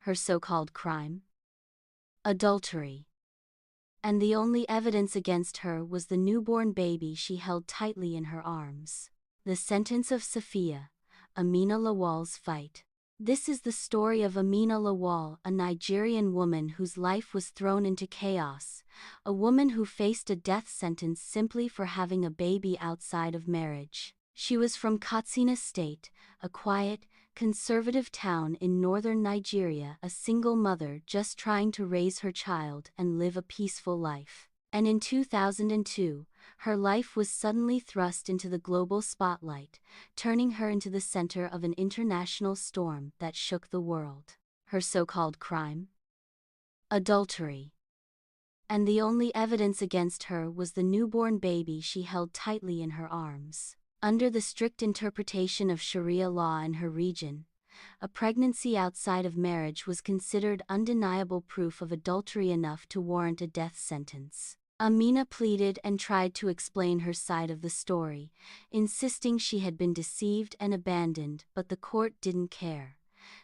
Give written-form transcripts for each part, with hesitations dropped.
her so-called crime? Adultery. And the only evidence against her was the newborn baby she held tightly in her arms. The sentence of Sophia, Amina Lawal's fight. This is the story of Amina Lawal, a Nigerian woman whose life was thrown into chaos, a woman who faced a death sentence simply for having a baby outside of marriage. She was from Katsina State, a quiet, conservative town in northern Nigeria, a single mother just trying to raise her child and live a peaceful life. And in 2002, her life was suddenly thrust into the global spotlight, turning her into the center of an international storm that shook the world. Her so-called crime? Adultery. And the only evidence against her was the newborn baby she held tightly in her arms. Under the strict interpretation of Sharia law in her region, a pregnancy outside of marriage was considered undeniable proof of adultery enough to warrant a death sentence. Amina pleaded and tried to explain her side of the story, insisting she had been deceived and abandoned, but the court didn't care.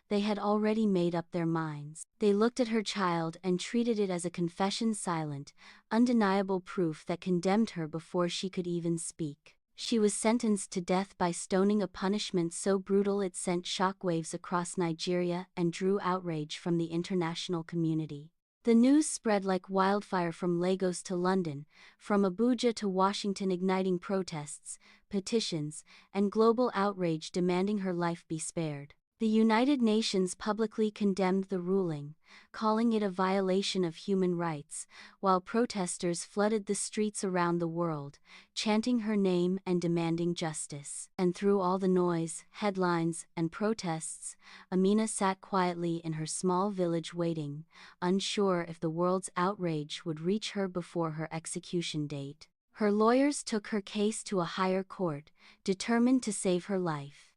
They had already made up their minds. They looked at her child and treated it as a confession, silent, undeniable proof that condemned her before she could even speak. She was sentenced to death by stoning, a punishment so brutal it sent shockwaves across Nigeria and drew outrage from the international community. The news spread like wildfire from Lagos to London, from Abuja to Washington, igniting protests, petitions, and global outrage demanding her life be spared. The United Nations publicly condemned the ruling, calling it a violation of human rights, while protesters flooded the streets around the world, chanting her name and demanding justice. And through all the noise, headlines, and protests, Amina sat quietly in her small village waiting, unsure if the world's outrage would reach her before her execution date. Her lawyers took her case to a higher court, determined to save her life.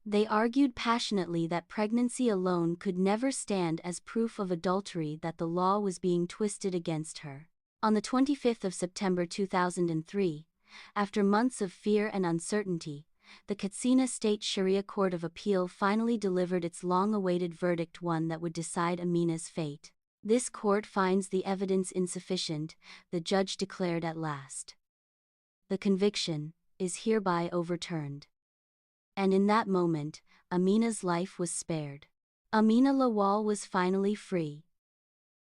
They argued passionately that pregnancy alone could never stand as proof of adultery, that the law was being twisted against her. On the 25th of September 2003, after months of fear and uncertainty, the Katsina State Sharia Court of Appeal finally delivered its long-awaited verdict, one that would decide Amina's fate. This court finds the evidence insufficient, the judge declared at last. The conviction is hereby overturned. And in that moment, Amina's life was spared. Amina Lawal was finally free.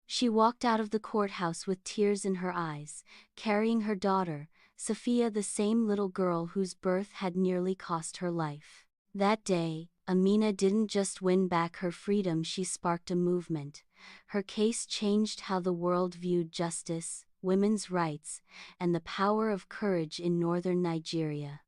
She walked out of the courthouse with tears in her eyes, carrying her daughter, Sophia, the same little girl whose birth had nearly cost her life. That day, Amina didn't just win back her freedom, she sparked a movement. Her case changed how the world viewed justice, women's rights, and the power of courage in northern Nigeria.